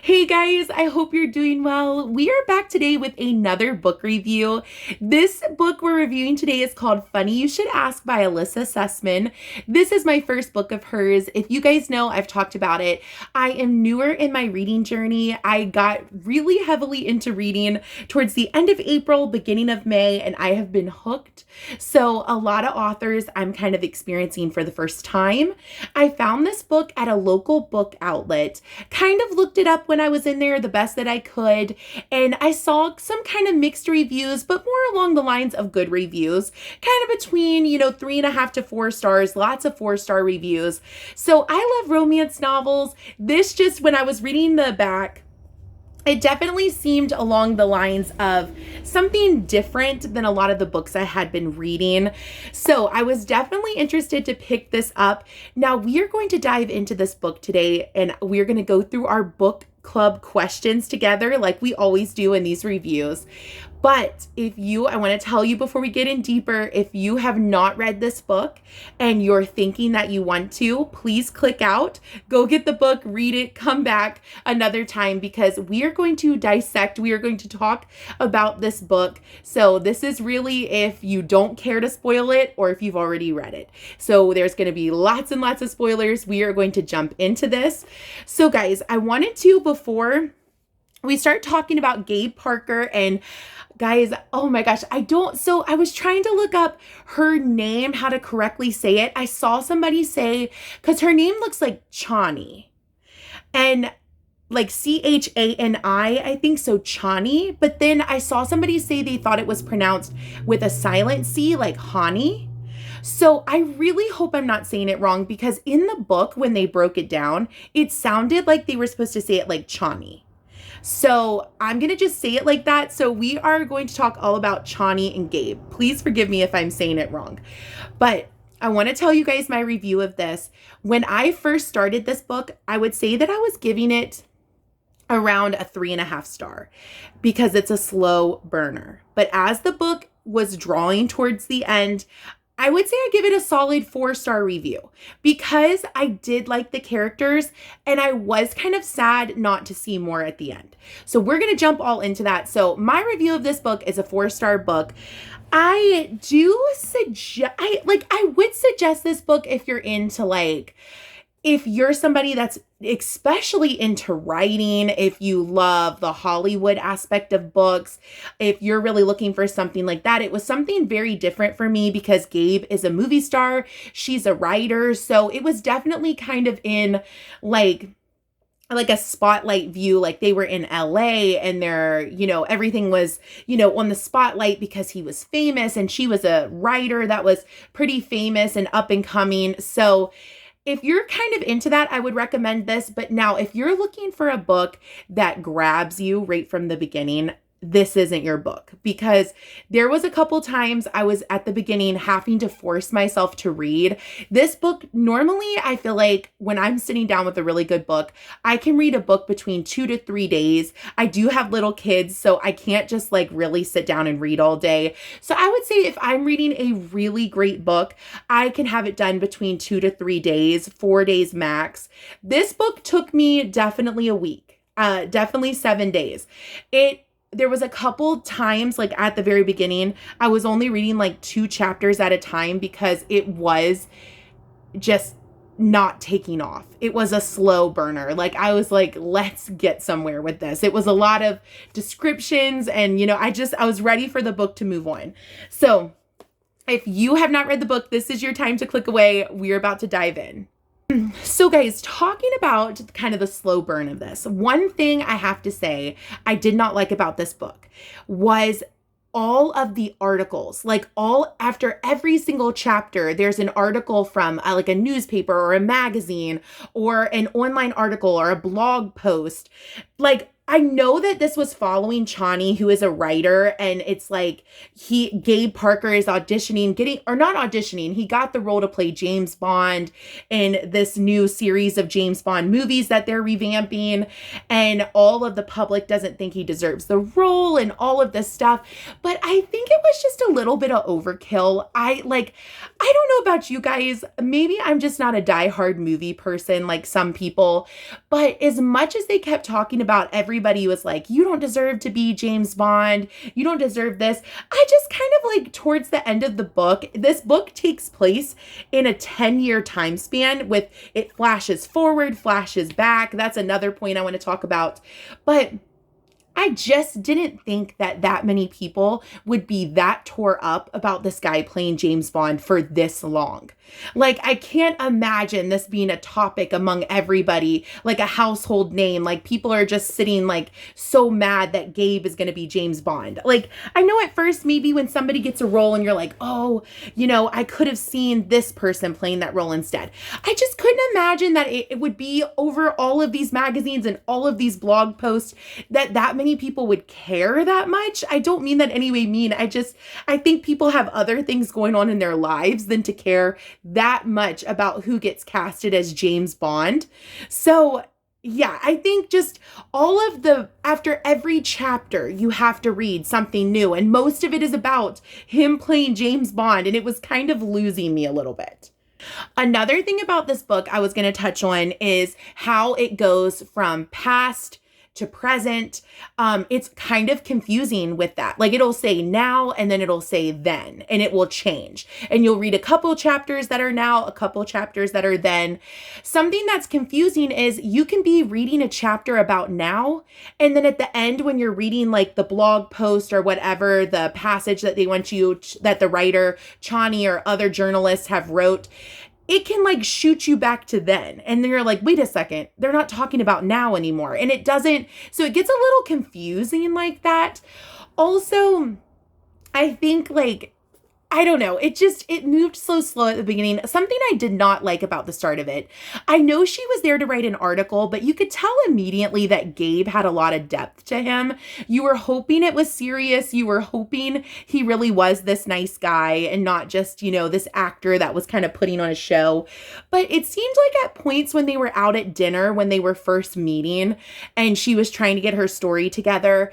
Hey guys, I hope you're doing well. We are back today with another book review. This book we're reviewing today is called Funny You Should Ask by Alyssa Sussman. This is my first book of hers. If you guys know, I've talked about it. I am newer in my reading journey. I got really heavily into reading towards the end of April, beginning of May, and I have been hooked. So a lot of authors I'm kind of experiencing for the first time. I found this book at a local book outlet, kind of looked it up when I was in there the best that I could, and I saw some kind of mixed reviews, but more along the lines of good reviews, kind of between, 3.5 to 4 stars, lots of 4-star reviews. So I love romance novels. This just, when I was reading the back, it definitely seemed along the lines of something different than a lot of the books I had been reading. So I was definitely interested to pick this up. Now we are going to dive into this book today, and we're going to go through our book club questions together like we always do in these reviews. But I want to tell you before we get in deeper, if you have not read this book and you're thinking that you want to, please click out, go get the book, read it, come back another time, because we are going to dissect, we are going to talk about this book. So this is really if you don't care to spoil it or if you've already read it. So there's going to be lots and lots of spoilers. We are going to jump into this. So guys, I wanted to, before we start talking about Gabe Parker, and guys, oh my gosh, I was trying to look up her name, how to correctly say it. I saw somebody say, because her name looks like Chani, and like Chani, I think so, Chani. But then I saw somebody say they thought it was pronounced with a silent C, like Hani. So I really hope I'm not saying it wrong, because in the book, when they broke it down, it sounded like they were supposed to say it like Chani. So I'm going to just say it like that. So we are going to talk all about Chani and Gabe. Please forgive me if I'm saying it wrong. But I want to tell you guys my review of this. When I first started this book, I would say that I was giving it around a 3.5 star because it's a slow burner. But as the book was drawing towards the end, I would say I give it a solid 4-star review, because I did like the characters and I was kind of sad not to see more at the end. So we're going to jump all into that. So my review of this book is a 4-star book. I would suggest this book if you're into if you're somebody that's especially into writing, if you love the Hollywood aspect of books, if you're really looking for something like that. It was something very different for me because Gabe is a movie star. She's a writer. So it was definitely kind of in like a spotlight view, like they were in LA and everything was, on the spotlight because he was famous and she was a writer that was pretty famous and up and coming. So if you're kind of into that, I would recommend this. But now, if you're looking for a book that grabs you right from the beginning, this isn't your book, because there was a couple times I was at the beginning having to force myself to read this book. Normally, I feel like when I'm sitting down with a really good book, I can read a book between 2 to 3 days. I do have little kids, so I can't just really sit down and read all day. So I would say if I'm reading a really great book, I can have it done between 2 to 3 days, 4 days max. This book took me definitely a week, definitely 7 days. There was a couple times, at the very beginning, I was only reading 2 chapters at a time because it was just not taking off. It was a slow burner. I was like, let's get somewhere with this. It was a lot of descriptions and, I was ready for the book to move on. So if you have not read the book, this is your time to click away. We're about to dive in. So guys, talking about kind of the slow burn of this, one thing I have to say I did not like about this book was all of the articles. After every single chapter, there's an article from a newspaper or a magazine or an online article or a blog post. I know that this was following Chani, who is a writer, and it's like Gabe Parker is auditioning, or not auditioning, he got the role to play James Bond in this new series of James Bond movies that they're revamping, and all of the public doesn't think he deserves the role and all of this stuff. But I think it was just a little bit of overkill. I don't know about you guys, maybe I'm just not a diehard movie person like some people, but as much as they kept talking about, everybody was like, you don't deserve to be James Bond, you don't deserve this. I just kind of like, towards the end of the book, this book takes place in a 10-year time span with it flashes forward, flashes back. That's another point I want to talk about. But I just didn't think that many people would be that tore up about this guy playing James Bond for this long. Like, I can't imagine this being a topic among everybody, like a household name. Like, people are just sitting like so mad that Gabe is going to be James Bond. Like, I know at first, maybe when somebody gets a role and you're like, oh, I could have seen this person playing that role instead. I just couldn't imagine that it would be over all of these magazines and all of these blog posts that many people would care that much. I don't mean that any way mean. I think people have other things going on in their lives than to care that much about who gets casted as James Bond. So yeah, I think just after every chapter, you have to read something new. And most of it is about him playing James Bond. And it was kind of losing me a little bit. Another thing about this book I was going to touch on is how it goes from past to present. It's kind of confusing with that. Like, it'll say now and then it'll say then, and it will change. And you'll read a couple chapters that are now, a couple chapters that are then. Something that's confusing is you can be reading a chapter about now, and then at the end, when you're reading like the blog post or whatever, the passage that that the writer, Chani, or other journalists have wrote, it can like shoot you back to then. And then you're like, wait a second, they're not talking about now anymore. And it doesn't, so it gets a little confusing like that. Also, I think like, I don't know. It moved so slow at the beginning. Something I did not like about the start of it. I know she was there to write an article, but you could tell immediately that Gabe had a lot of depth to him. You were hoping it was serious. You were hoping he really was this nice guy and not just, this actor that was kind of putting on a show. But it seemed like at points when they were out at dinner, when they were first meeting and she was trying to get her story together,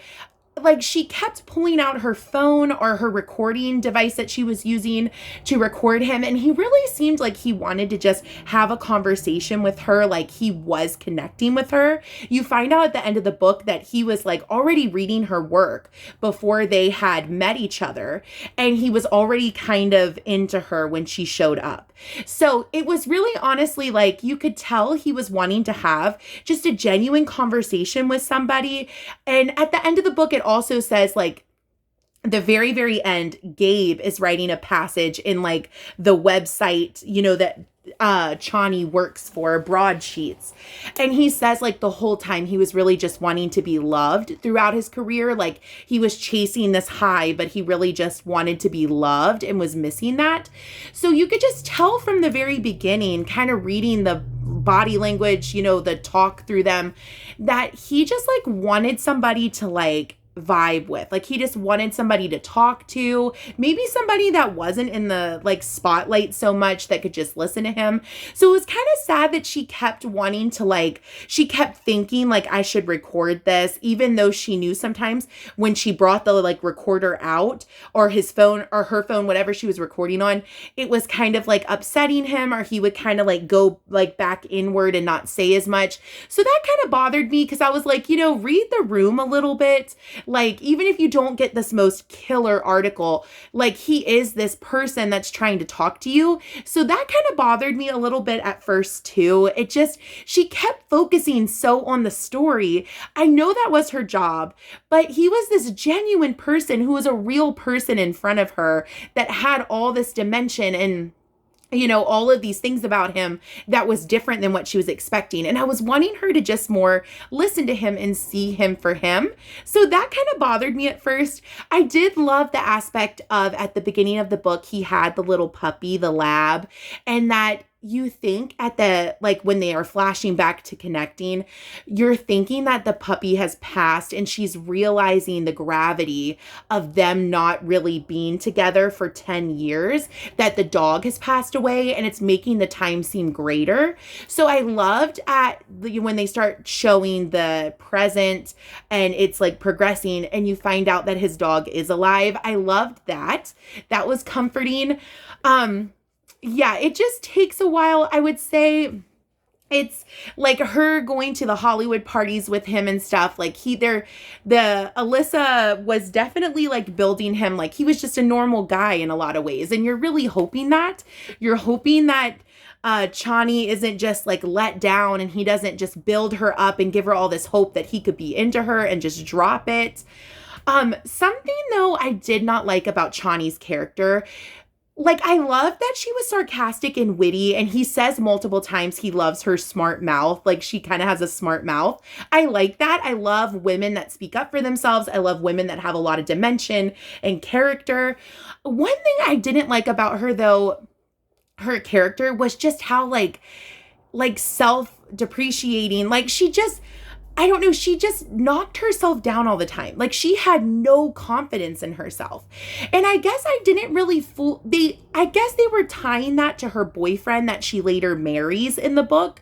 like she kept pulling out her phone or her recording device that she was using to record him. And he really seemed like he wanted to just have a conversation with her, like he was connecting with her. You find out at the end of the book that he was like already reading her work before they had met each other. And he was already kind of into her when she showed up. So it was really honestly like you could tell he was wanting to have just a genuine conversation with somebody. And at the end of the book, it also says like the very, very end, Gabe is writing a passage in like the website, that Chani works for, Broadsheets. And he says like the whole time he was really just wanting to be loved throughout his career. Like he was chasing this high, but he really just wanted to be loved and was missing that. So you could just tell from the very beginning, kind of reading the body language, the talk through them, that he just like wanted somebody to like vibe with. Like he just wanted somebody to talk to, maybe somebody that wasn't in the like spotlight so much that could just listen to him. So it was kind of sad that she kept wanting to she kept thinking like I should record this, even though she knew sometimes when she brought the like recorder out or his phone or her phone, whatever she was recording on, it was kind of like upsetting him, or he would kind of like go like back inward and not say as much. So that kind of bothered me because I was like, read the room a little bit. Like, even if you don't get this most killer article, like he is this person that's trying to talk to you. So that kind of bothered me a little bit at first too. She kept focusing so on the story. I know that was her job, but he was this genuine person who was a real person in front of her that had all this dimension and all of these things about him that was different than what she was expecting. And I was wanting her to just more listen to him and see him for him. So that kind of bothered me at first. I did love the aspect of at the beginning of the book, he had the little puppy, the lab, and that you think at the, like when they are flashing back to connecting, you're thinking that the puppy has passed and she's realizing the gravity of them not really being together for 10 years, that the dog has passed away, and it's making the time seem greater. So I loved when they start showing the present and it's like progressing and you find out that his dog is alive. I loved that. That was comforting. Yeah, it just takes a while. I would say it's like her going to the Hollywood parties with him and stuff. Like the Alyssa was definitely like building him. Like he was just a normal guy in a lot of ways. And you're really hoping that. You're hoping that Chani isn't just like let down and he doesn't just build her up and give her all this hope that he could be into her and just drop it. Something though I did not like about Chani's character, like, I love that she was sarcastic and witty, and he says multiple times he loves her smart mouth. Like, she kind of has a smart mouth. I like that. I love women that speak up for themselves. I love women that have a lot of dimension and character. One thing I didn't like about her, though, her character was just how, like self-depreciating. Like, I don't know, she just knocked herself down all the time. Like she had no confidence in herself. And I guess I didn't really I guess they were tying that to her boyfriend that she later marries in the book.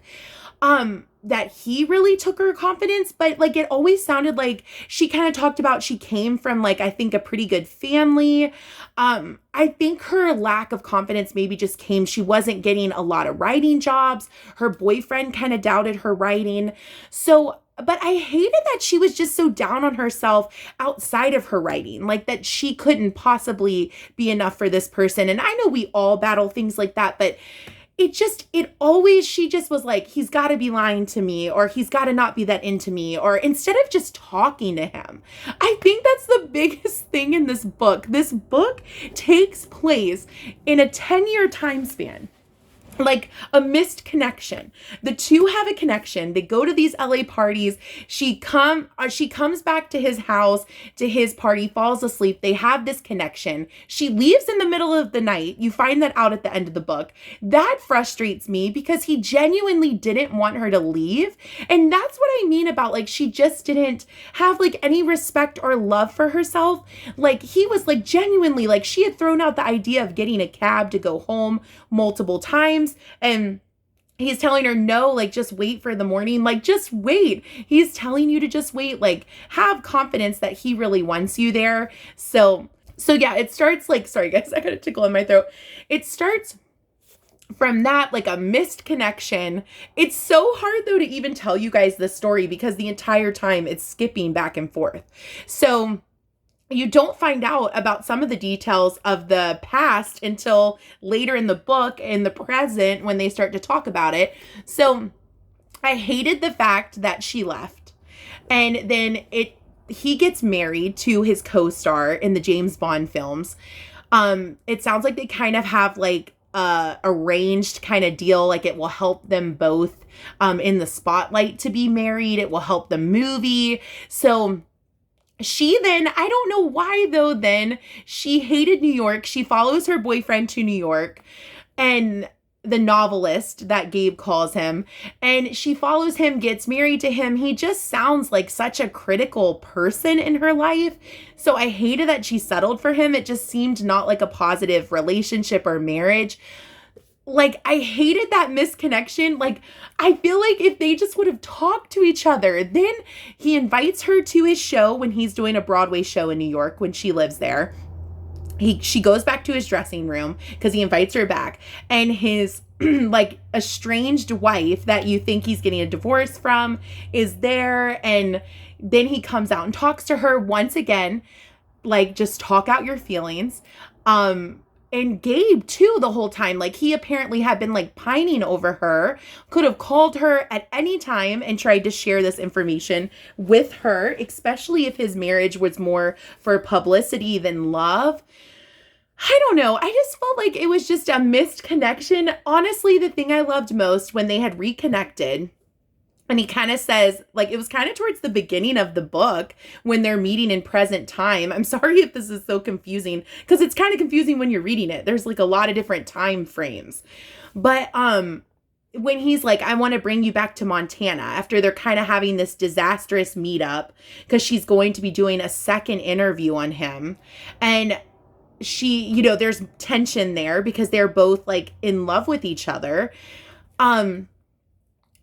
That he really took her confidence, but like it always sounded like she kind of talked about she came from like, I think, a pretty good family. I think her lack of confidence maybe just came, she wasn't getting a lot of writing jobs. Her boyfriend kind of doubted her writing. But I hated that she was just so down on herself outside of her writing, like that she couldn't possibly be enough for this person. And I know we all battle things like that, but she just was like, he's got to be lying to me, or he's got to not be that into me, or instead of just talking to him. I think that's the biggest thing in this book. This book takes place in a 10-year time span. Like a missed connection. The two have a connection. They go to these LA parties. She comes back to his house, to his party, falls asleep. They have this connection. She leaves in the middle of the night. You find that out at the end of the book. That frustrates me because he genuinely didn't want her to leave. And that's what I mean about like, she just didn't have like any respect or love for herself. Like he was like genuinely, like she had thrown out the idea of getting a cab to go home multiple times. And he's telling her, no, like, just wait for the morning. Like, just wait. He's telling you to just wait. Like, have confidence that he really wants you there. So yeah, it starts like, sorry guys, I got a tickle in my throat. It starts from that, like a missed connection. It's so hard though to even tell you guys this story because the entire time it's skipping back and forth. So you don't find out about some of the details of the past until later in the book, in the present, when they start to talk about it. So I hated the fact that she left. And then he gets married to his co-star in the James Bond films. It sounds like they kind of have like arranged kind of deal, like it will help them both in the spotlight to be married. It will help the movie. So she then, I don't know why though, then she hated New York. She follows her boyfriend to New York, and the novelist that Gabe calls him, and she follows him, gets married to him. He just sounds like such a critical person in her life. So I hated that she settled for him. It just seemed not like a positive relationship or marriage. Like, I hated that misconnection. Like, I feel like if they just would have talked to each other, then he invites her to his show when he's doing a Broadway show in New York when she lives there. She goes back to his dressing room because he invites her back, and his like estranged wife that you think he's getting a divorce from is there. And then he comes out and talks to her once again, like, just talk out your feelings. And Gabe too, the whole time, like he apparently had been like pining over her, could have called her at any time and tried to share this information with her, especially if his marriage was more for publicity than love. I don't know. I just felt like it was just a missed connection. Honestly, the thing I loved most when they had reconnected And he kind of says, like, it was kind of towards the beginning of the book when they're meeting in present time. I'm sorry if this is so confusing, because it's kind of confusing when you're reading it. There's like a lot of different time frames. But when he's like, I want to bring you back to Montana, after they're kind of having this disastrous meetup, because she's going to be doing a second interview on him. And she, there's tension there because they're both like in love with each other.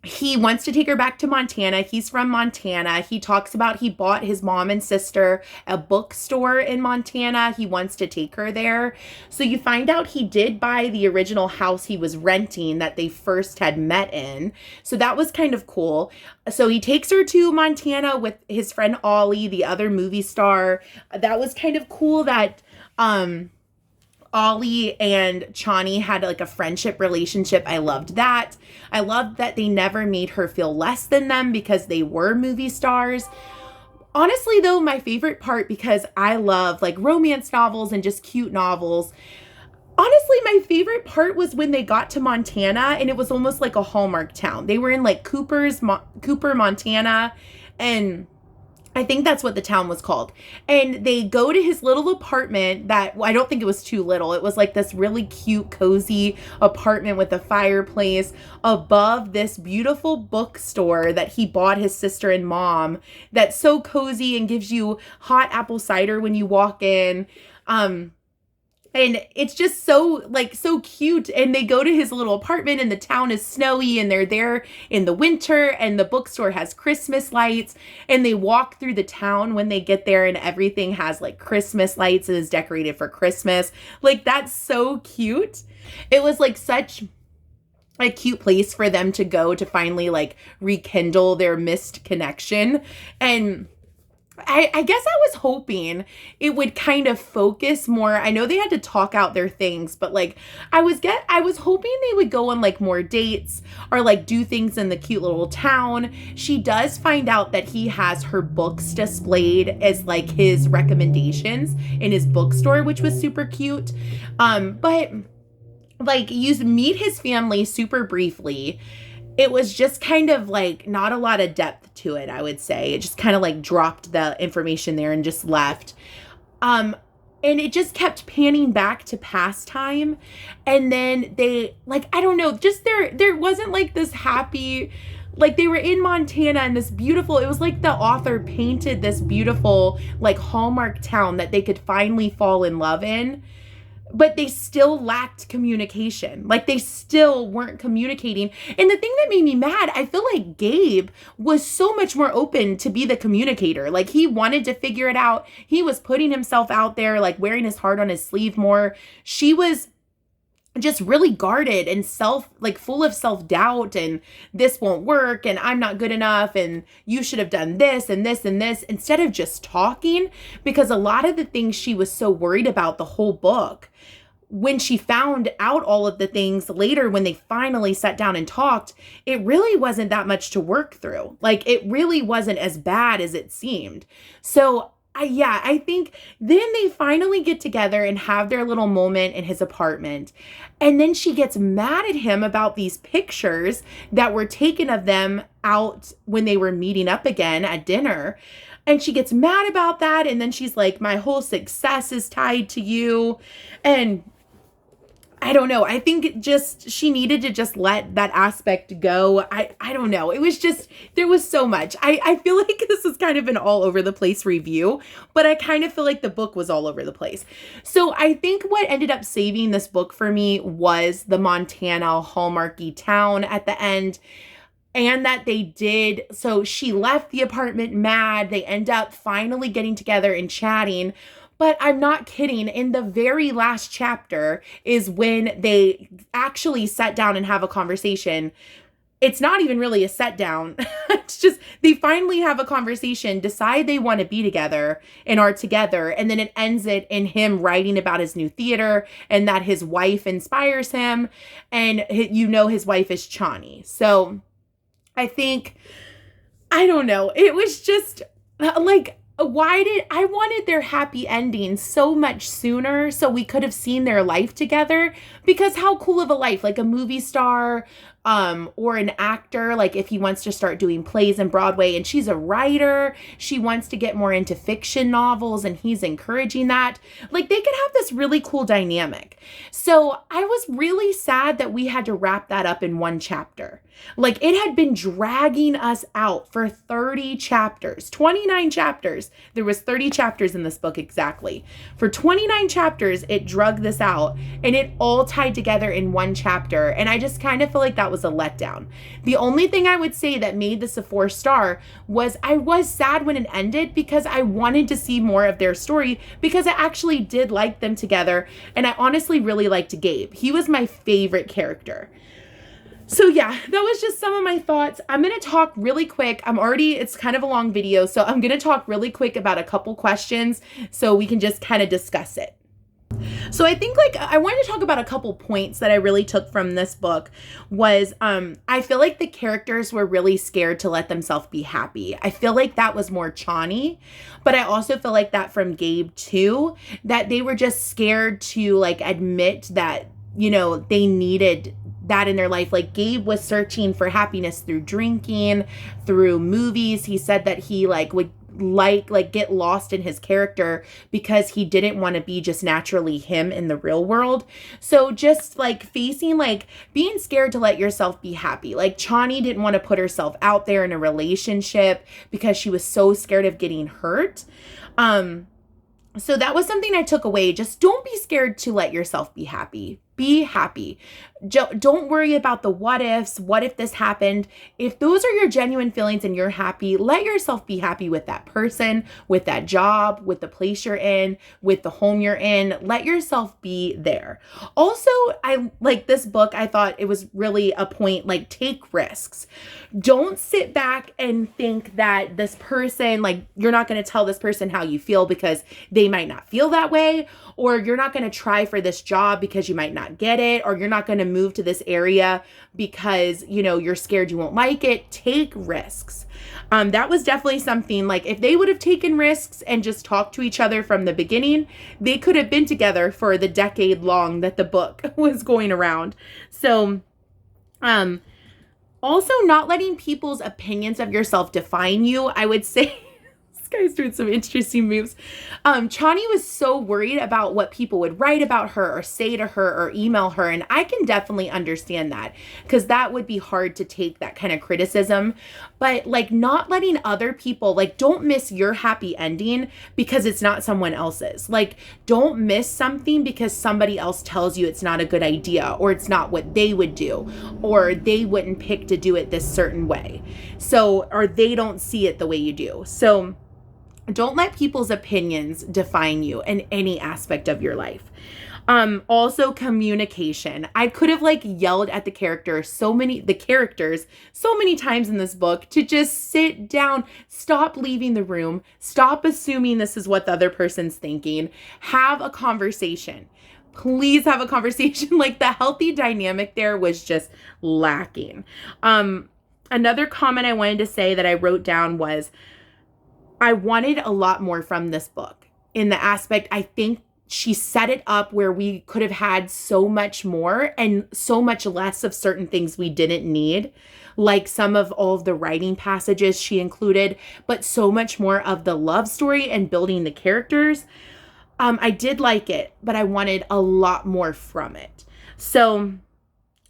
He wants to take her back to Montana. He's from Montana. He talks about he bought his mom and sister a bookstore in Montana. He wants to take her there. So you find out he did buy the original house he was renting that they first had met in. So that was kind of cool. So he takes her to Montana with his friend Ollie, the other movie star. That was kind of cool that Ollie and Chani had like a friendship relationship. I loved that. I loved that they never made her feel less than them because they were movie stars. Honestly, though, my favorite part, because I love like romance novels and just cute novels. Honestly, my favorite part was when they got to Montana and it was almost like a Hallmark town. They were in like Cooper, Montana, and I think that's what the town was called. And they go to his little apartment that, well, I don't think it was too little. It was like this really cute, cozy apartment with a fireplace above this beautiful bookstore that he bought his sister and mom, that's so cozy and gives you hot apple cider when you walk in. And it's just so cute. And they go to his little apartment and the town is snowy and they're there in the winter and the bookstore has Christmas lights and they walk through the town when they get there and everything has like Christmas lights and is decorated for Christmas. Like, that's so cute. It was like such a cute place for them to go to finally like rekindle their missed connection. And I guess I was hoping it would kind of focus more. I know they had to talk out their things, but like I was hoping they would go on like more dates or like do things in the cute little town. She does find out that he has her books displayed as like his recommendations in his bookstore, which was super cute. But like you meet his family super briefly. It was just kind of like not a lot of depth to it, I would say. It just kind of like dropped the information there and just left. And it just kept panning back to past time. And then they, like, I don't know, just there wasn't like this happy, like they were in Montana and this beautiful, it was like the author painted this beautiful like Hallmark town that they could finally fall in love in. But they still lacked communication. Like they still weren't communicating. And the thing that made me mad, I feel like Gabe was so much more open to be the communicator. Like he wanted to figure it out. He was putting himself out there, like wearing his heart on his sleeve more. She was just really guarded and full of self-doubt and this won't work and I'm not good enough and you should have done this and this and this, instead of just talking. Because a lot of the things she was so worried about the whole book, when she found out all of the things later, when they finally sat down and talked, it really wasn't that much to work through. Like it really wasn't as bad as it seemed. So I think then they finally get together and have their little moment in his apartment. And then she gets mad at him about these pictures that were taken of them out when they were meeting up again at dinner. And she gets mad about that. And then she's like, my whole success is tied to you. And I don't know. I think she needed to just let that aspect go. I don't know. It was just, there was so much. I feel like this is kind of an all over the place review, but I kind of feel like the book was all over the place. So I think what ended up saving this book for me was the Montana Hallmarky town at the end. And that they did, so she left the apartment mad. They end up finally getting together and chatting. But I'm not kidding. In the very last chapter is when they actually sat down and have a conversation. It's not even really a set down. It's just they finally have a conversation, decide they want to be together and are together. And then it ends it in him writing about his new theater and that his wife inspires him. And his wife is Chani. So I think, I don't know. It was just like, I wanted their happy ending so much sooner so we could have seen their life together, because how cool of a life, like a movie star, or an actor, like if he wants to start doing plays in Broadway, and she's a writer, she wants to get more into fiction novels and he's encouraging that. Like they could have this really cool dynamic. So I was really sad that we had to wrap that up in one chapter. Like it had been dragging us out for 30 chapters, 29 chapters. There was 30 chapters in this book exactly. For 29 chapters, it drug this out and it all tied together in one chapter. And I just kind of feel like that was a letdown. The only thing I would say that made this a 4-star was I was sad when it ended because I wanted to see more of their story because I actually did like them together. And I honestly really liked Gabe. He was my favorite character. So yeah, that was just some of my thoughts. I'm going to talk really quick. It's kind of a long video, so I'm going to talk really quick about a couple questions so we can just kind of discuss it. So I think I wanted to talk about a couple points that I really took from this book was I feel like the characters were really scared to let themselves be happy. I feel like that was more Chani, but I also feel like that from Gabe too, that they were just scared to like admit that, you know, they needed that in their life. Like Gabe was searching for happiness through drinking, through movies. He said that he would get lost in his character because he didn't want to be just naturally him in the real world. So just facing being scared to let yourself be happy. Like Chani didn't want to put herself out there in a relationship because she was so scared of getting hurt. So that was something I took away. Just don't be scared to let yourself be happy. Be happy. Don't worry about the what ifs. What if this happened? If those are your genuine feelings and you're happy, let yourself be happy with that person, with that job, with the place you're in, with the home you're in. Let yourself be there. Also, I like this book. I thought it was really a point, take risks. Don't sit back and think that this person, you're not going to tell this person how you feel because they might not feel that way, or you're not going to try for this job because you might not get it, or you're not going to move to this area because, you're scared you won't like it. Take risks. That was definitely something if they would have taken risks and just talked to each other from the beginning, they could have been together for the decade long that the book was going around. So, also not letting people's opinions of yourself define you. I would say guy's doing some interesting moves. Chani was so worried about what people would write about her or say to her or email her. And I can definitely understand that because that would be hard to take, that kind of criticism. But not letting other people, don't miss your happy ending because it's not someone else's. Don't miss something because somebody else tells you it's not a good idea or it's not what they would do or they wouldn't pick to do it this certain way. So, or they don't see it the way you do. So, don't let people's opinions define you in any aspect of your life. Also communication. I could have yelled at the characters so many times in this book to just sit down, stop leaving the room, stop assuming this is what the other person's thinking, have a conversation. Please have a conversation. The healthy dynamic there was just lacking. Another comment I wanted to say that I wrote down was, I wanted a lot more from this book in the aspect, I think she set it up where we could have had so much more and so much less of certain things we didn't need, like some of all of the writing passages she included, but so much more of the love story and building the characters. I did like it, but I wanted a lot more from it. So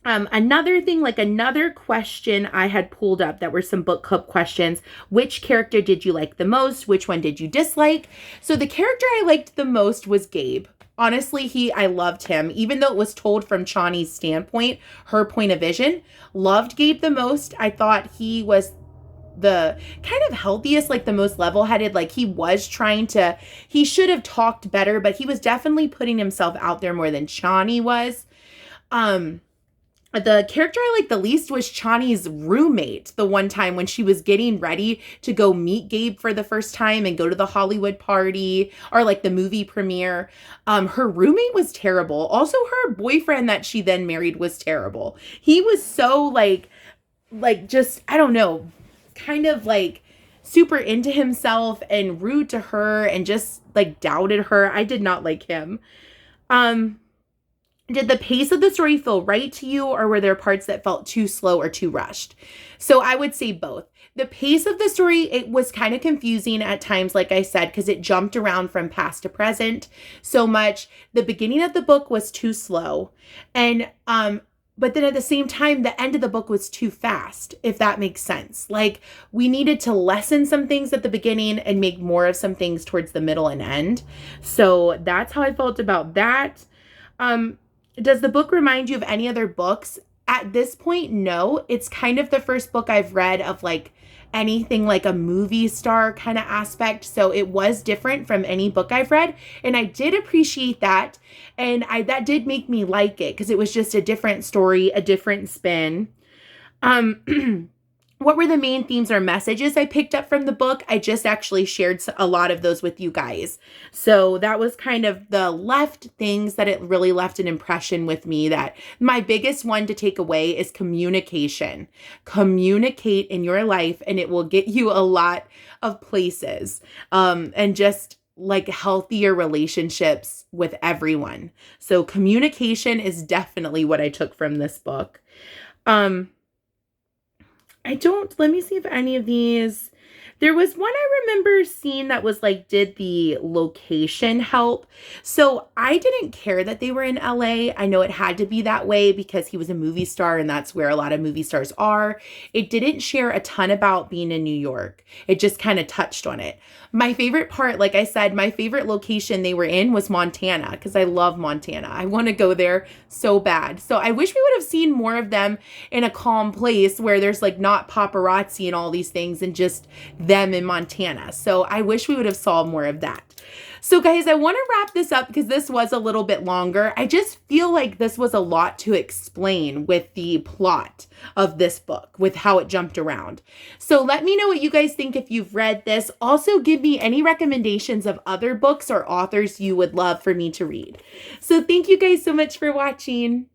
another thing, another question I had pulled up that were some book club questions. Which character did you like the most? Which one did you dislike? So the character I liked the most was Gabe. Honestly, I loved him, even though it was told from Chani's standpoint, her point of vision. Loved Gabe the most. I thought he was the kind of healthiest, the most level-headed. He should have talked better, but he was definitely putting himself out there more than Chani was. The character I liked the least was Chani's roommate, the one time when she was getting ready to go meet Gabe for the first time and go to the Hollywood party or the movie premiere. Her roommate was terrible. Also, her boyfriend that she then married was terrible. He was so just, I don't know, kind of super into himself and rude to her and just doubted her. I did not like him. Did the pace of the story feel right to you, or were there parts that felt too slow or too rushed? So I would say both. The pace of the story, it was kind of confusing at times, like I said, because it jumped around from past to present so much. The beginning of the book was too slow. And but then at the same time, the end of the book was too fast, if that makes sense. Like, we needed to lessen some things at the beginning and make more of some things towards the middle and end. So that's how I felt about that. Does the book remind you of any other books? At this point, no. It's kind of the first book I've read of like anything like a movie star kind of aspect. So it was different from any book I've read. And I did appreciate that. And that did make me like it because it was just a different story, a different spin. What were the main themes or messages I picked up from the book? I just actually shared a lot of those with you guys. So that was kind of the left things that it really left an impression with me. That my biggest one to take away is communication. Communicate in your life and it will get you a lot of places. And just like healthier relationships with everyone. So communication is definitely what I took from this book. Let me see if any of these, there was one I remember seeing that was like, did the location help? So I didn't care that they were in LA. I know it had to be that way because he was a movie star and that's where a lot of movie stars are. It didn't share a ton about being in New York. It just kind of touched on it. My favorite part, like I said, my favorite location they were in was Montana because I love Montana. I want to go there so bad. So I wish we would have seen more of them in a calm place where there's like not paparazzi and all these things and just them in Montana. So I wish we would have saw more of that. So guys, I want to wrap this up because this was a little bit longer. I just feel like this was a lot to explain with the plot of this book, with how it jumped around. So let me know what you guys think if you've read this. Also, give me any recommendations of other books or authors you would love for me to read. So thank you guys so much for watching.